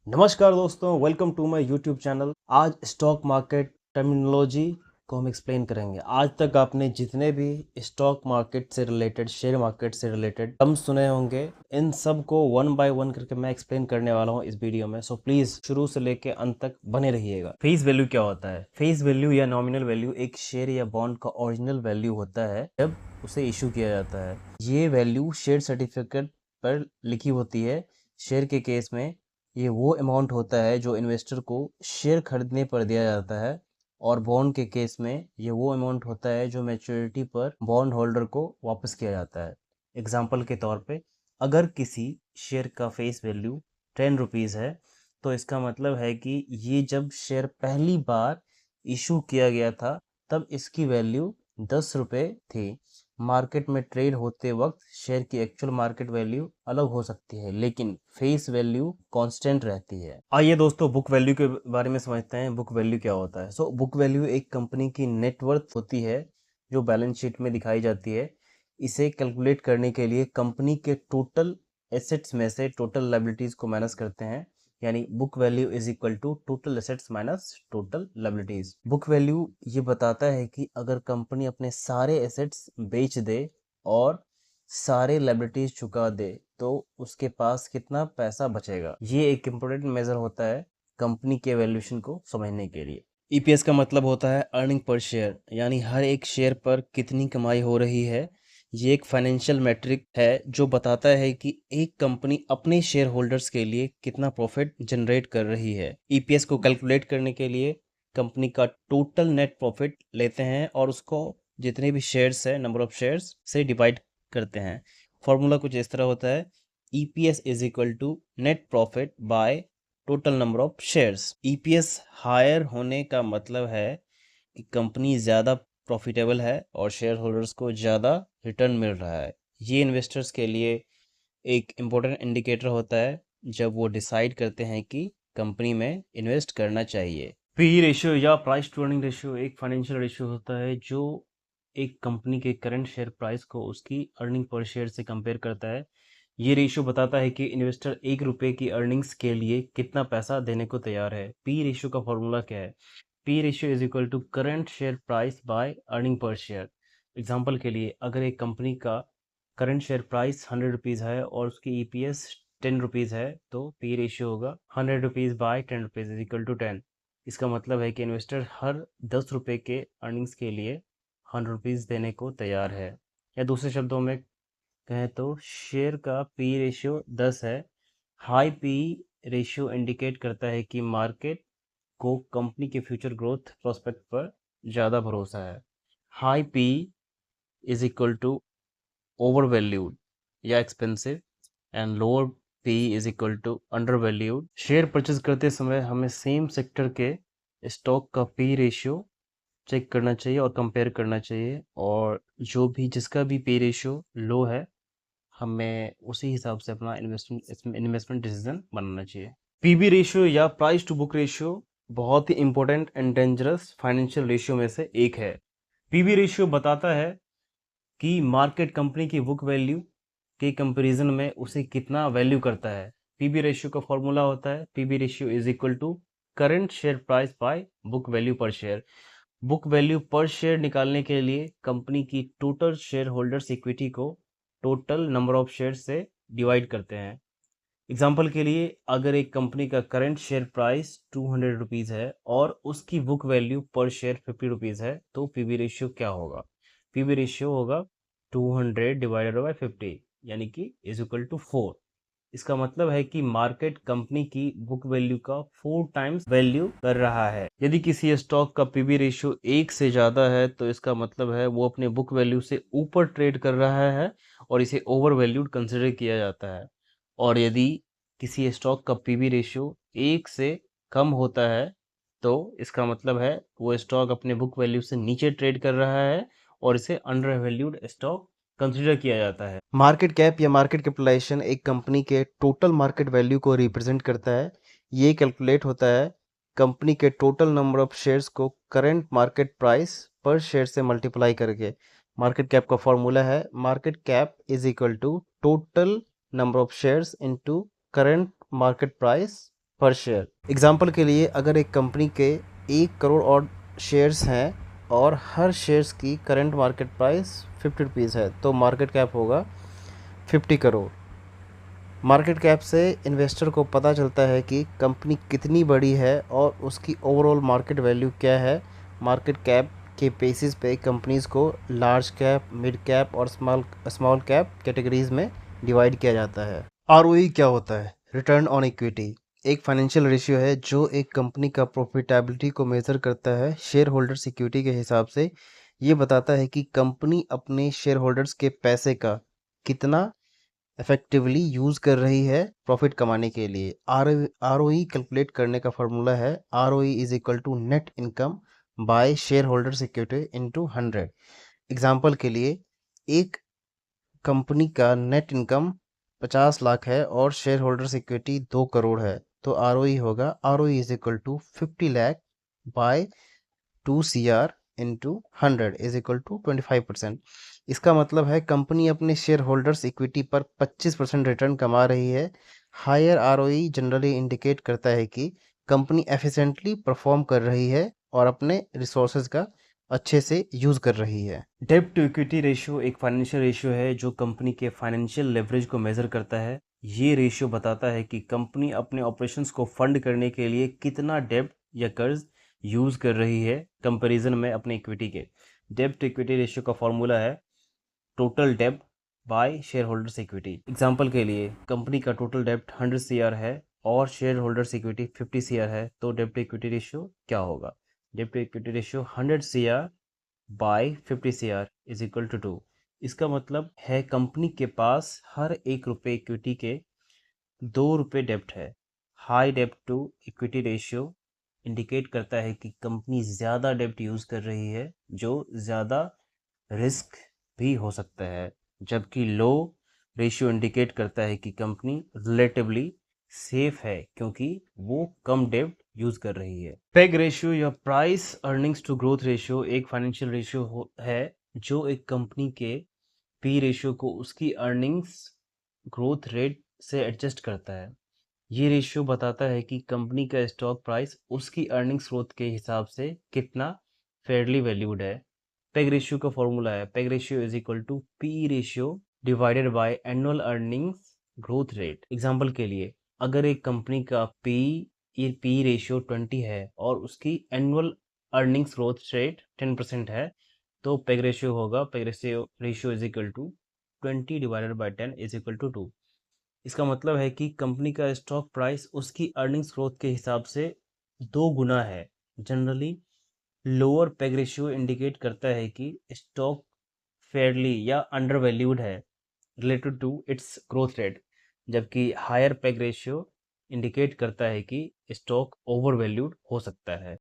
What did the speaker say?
नमस्कार दोस्तों, welcome to my YouTube channel. आज स्टॉक मार्केट टर्मिनोलॉजी को हम एक्सप्लेन करेंगे। आज तक आपने जितने भी स्टॉक मार्केट से रिलेटेड, शेयर मार्केट से रिलेटेड टर्म्स सुने होंगे, इन सब को वन बाय वन करके मैं एक्सप्लेन करने वाला हूँ इस वीडियो में। सो प्लीज शुरू से लेके अंत तक बने रहिएगा। फेस वैल्यू क्या होता है? फेस वैल्यू या नॉमिनल वैल्यू एक शेयर या बॉन्ड का ओरिजिनल वैल्यू होता है जब उसे इशू किया जाता है। ये वैल्यू शेयर सर्टिफिकेट पर लिखी होती है। शेयर के केस में ये वो अमाउंट होता है जो इन्वेस्टर को शेयर खरीदने पर दिया जाता है, और बॉन्ड के केस में ये वो अमाउंट होता है जो मैच्योरिटी पर बॉन्ड होल्डर को वापस किया जाता है। एग्जाम्पल के तौर पे, अगर किसी शेयर का फेस वैल्यू 10 रुपीज़ है, तो इसका मतलब है कि ये जब शेयर पहली बार इशू किया गया था तब इसकी वैल्यू 10 रुपये थी। मार्केट में ट्रेड होते वक्त शेयर की एक्चुअल मार्केट वैल्यू अलग हो सकती है, लेकिन फेस वैल्यू कांस्टेंट रहती है। आइए दोस्तों, बुक वैल्यू के बारे में समझते हैं। बुक वैल्यू क्या होता है? बुक वैल्यू एक कंपनी की नेटवर्थ होती है जो बैलेंस शीट में दिखाई जाती है। इसे कैलकुलेट करने के लिए कंपनी के टोटल एसेट्स में से टोटल लायबिलिटीज को माइनस करते हैं। यानी book value is equal to total assets minus total liabilities. Book value ये बताता है कि अगर कंपनी अपने सारे एसेट्स बेच दे और सारे लायबिलिटीज चुका दे तो उसके पास कितना पैसा बचेगा। ये एक इम्पोर्टेंट मेजर होता है कंपनी के वैल्यूएशन को समझने के लिए। ईपीएस का मतलब होता है अर्निंग पर शेयर, यानी हर एक शेयर पर कितनी कमाई हो रही है। ये एक फाइनेंशियल मैट्रिक है जो बताता है कि एक कंपनी अपने शेयर होल्डर्स के लिए कितना प्रॉफिट जनरेट कर रही है। ईपीएस को कैलकुलेट करने के लिए कंपनी का टोटल नेट प्रॉफिट लेते हैं और उसको जितने भी शेयर्स है, नंबर ऑफ शेयर्स से डिवाइड करते हैं। फॉर्मूला कुछ इस तरह होता है, EPS is equal to net profit by total number of shares. EPS higher होने का मतलब है कि कंपनी ज़्यादा प्रॉफिटेबल है और शेयर होल्डर्स को ज़्यादा रिटर्न मिल रहा है। ये इन्वेस्टर्स के लिए एक इम्पोर्टेंट इंडिकेटर होता है जब वो डिसाइड करते हैं कि कंपनी में इन्वेस्ट करना चाहिए। पी रेशियो या प्राइस टू अर्निंग रेशियो एक फाइनेंशियल रेशियो होता है जो एक कंपनी के करंट शेयर प्राइस को उसकी अर्निंग पर शेयर से कंपेयर करता है। ये रेशियो बताता है कि इन्वेस्टर 1 रुपये की अर्निंग्स के लिए कितना पैसा देने को तैयार है। पी रेशियो का फॉर्मूला क्या है? P ratio is equal to current share price by earning per share. Example के लिए, अगर एक कंपनी का करंट शेयर प्राइस 100 रुपीज़ है और उसकी ईपीएस 10 रुपीज़ है, तो पी रेशियो होगा 100 rupees by 10 rupees is equal to 10। इसका मतलब है कि इन्वेस्टर हर 10 रुपये के अर्निंग्स के लिए 100 रुपीज़ देने को तैयार है। या दूसरे शब्दों में कहें तो शेयर का पी रेशियो 10 है। हाई पी रेशियो इंडिकेट करता है कि मार्केट को कंपनी के फ्यूचर ग्रोथ प्रोस्पेक्ट पर ज़्यादा भरोसा है। High P is equal to over valued or expensive, and lower P is equal to under valued. Share purchase करते समय हमें सेम सेक्टर के स्टॉक का पी रेशियो चेक करना चाहिए और कंपेयर करना चाहिए, और जो भी जिसका भी पी रेशियो लो है, हमें उसी हिसाब से अपना इन्वेस्टमेंट डिसीजन बनाना चाहिए। पीबी रेशियो या प्राइस टू बुक रेशियो बहुत ही important and dangerous financial ratio में से एक है। पीबी रेशियो बताता है कि मार्केट कंपनी की बुक वैल्यू के कंपैरिजन में उसे कितना वैल्यू करता है। पीबी रेशियो का फॉर्मूला होता है, PB ratio is equal to current share price by book value per share. Book value per share निकालने के लिए कंपनी की टोटल शेयर होल्डर्स इक्विटी को टोटल नंबर ऑफ शेयर से डिवाइड करते हैं। एग्जाम्पल के लिए, अगर एक कंपनी का करंट शेयर प्राइस 200 रुपीज़ है और उसकी book value per share 50 rupees है, तो पीबी रेशियो क्या होगा? पीबी रेशियो होगा 200 डिवाइडेड बाय 50, यानी कि इज इक्वल टू 4। इसका मतलब है कि मार्केट कंपनी की बुक वैल्यू का 4 टाइम्स वैल्यू कर रहा है। यदि किसी स्टॉक का पीबी रेशियो 1 से ज़्यादा है तो इसका मतलब है वो अपने बुक वैल्यू से ऊपर ट्रेड कर रहा है और इसे ओवर वैल्यूड कंसिडर किया जाता है। और यदि किसी स्टॉक का पीबी रेशियो 1 से कम होता है तो इसका मतलब है वो स्टॉक अपने बुक वैल्यू से नीचे ट्रेड कर रहा है और इसे अंडर वैल्यूड स्टॉक कंसिडर किया जाता है। मार्केट कैप या मार्केट कैपिटलाइजेशन एक कंपनी के टोटल मार्केट वैल्यू को रिप्रेजेंट करता है। ये कैलकुलेट होता है कंपनी के टोटल नंबर ऑफ शेयर्स को current market price per share से मल्टीप्लाई करके। मार्केट कैप का फॉर्मूला है, market cap is equal to total number of shares into current market price per share. Example के लिए अगर एक कंपनी के 1 करोड़ और शेयर्स हैं और हर शेयर्स की करंट मार्केट प्राइस 50 रुपीज़ है तो मार्केट कैप होगा 50 करोड़। मार्केट कैप से इन्वेस्टर को पता चलता है कि कंपनी कितनी बड़ी है और उसकी ओवरऑल मार्केट वैल्यू क्या है। मार्केट कैप के बेसिस पे कंपनीज़ को लार्ज कैप, मिड कैप और स्मॉल कैप कैटेगरीज में डिवाइड किया जाता है। आरओई क्या होता है? रिटर्न ऑन इक्विटी एक फाइनेंशियल रेशियो है जो एक कंपनी का प्रॉफिटेबिलिटी को मेज़र करता है शेयर होल्डर्स इक्विटी के हिसाब से। ये बताता है कि कंपनी अपने शेयर होल्डर्स के पैसे का कितना इफेक्टिवली यूज़ कर रही है प्रॉफिट कमाने के लिए। आरओई कैलकुलेट करने का फॉर्मूला है ROE is equal to net income by share holders equity into 100। Example के लिए एक कंपनी का नेट इनकम 50 लाख है और शेयर होल्डर्स इक्विटी 2 करोड़ है तो आरओई होगा ROE is equal to 50 lakh by 2 CR into 100 is equal to 25%। इसका मतलब है कंपनी अपने शेयर होल्डर्स इक्विटी पर 25% रिटर्न कमा रही है। हायर आरओई जनरली इंडिकेट करता है कि कंपनी एफिशिएंटली परफॉर्म कर रही है और अपने रिसोर्सेज का अच्छे से यूज़ कर रही है। डेब्ट टू इक्विटी रेशियो एक फाइनेंशियल रेशियो है जो कंपनी के फाइनेंशियल लेवरेज को मेजर करता है। ये रेशियो बताता है कि कंपनी अपने ऑपरेशंस को फंड करने के लिए कितना डेब्ट या कर्ज यूज़ कर रही है कंपैरिजन में अपने इक्विटी के। डेब्ट टू इक्विटी रेशियो का फॉर्मूला है टोटल डेब्ट by share holders equity. Example के लिए कंपनी का टोटल डेब्ट 100 CR है और शेयर होल्डर्स इक्विटी 50 CR है तो डेब्ट टू इक्विटी रेशियो क्या होगा? डेब्ट to equity ratio 100 CR by 50 CR is equal to 2। इसका मतलब है कंपनी के पास हर 1 रुपये इक्विटी के 2 रुपये डेब्ट है। हाई डेब्ट टू इक्विटी रेशियो इंडिकेट करता है कि कंपनी ज़्यादा डेब्ट यूज़ कर रही है जो ज़्यादा रिस्क भी हो सकता है, जबकि लो रेशियो इंडिकेट करता है कि कंपनी रिलेटिवली सेफ है क्योंकि वो कम डेब्ट यूज़ कर रही है। पेग रेशियो या price earnings to growth ratio एक फाइनेंशियल रेशियो है जो एक कंपनी के पी रेशियो को उसकी अर्निंग्स ग्रोथ रेट से एडजस्ट करता है। ये रेशियो बताता है कि कंपनी का स्टॉक प्राइस उसकी अर्निंग्स ग्रोथ के हिसाब से कितना फेयरली वैल्यूड है। पेग रेशियो का फॉर्मूला है PEG ratio is equal to P ratio divided by annual earnings growth rate. Example के लिए अगर एक कंपनी का पी रेशियो 20 है और उसकी एनुअल अर्निंग्स ग्रोथ रेट 10% है तो पेग रेशियो होगा PEG ratio is equal to 20 divided by 10 is equal to 2। इसका मतलब है कि कंपनी का स्टॉक प्राइस उसकी अर्निंग्स ग्रोथ के हिसाब से 2 गुना है। Generally lower PEG ratio indicate करता है कि स्टॉक फेयरली या अंडर वैल्यूड है related to its growth rate, जबकि हायर पेग रेशियो इंडिकेट करता है कि स्टॉक ओवर वैल्यूड हो सकता है।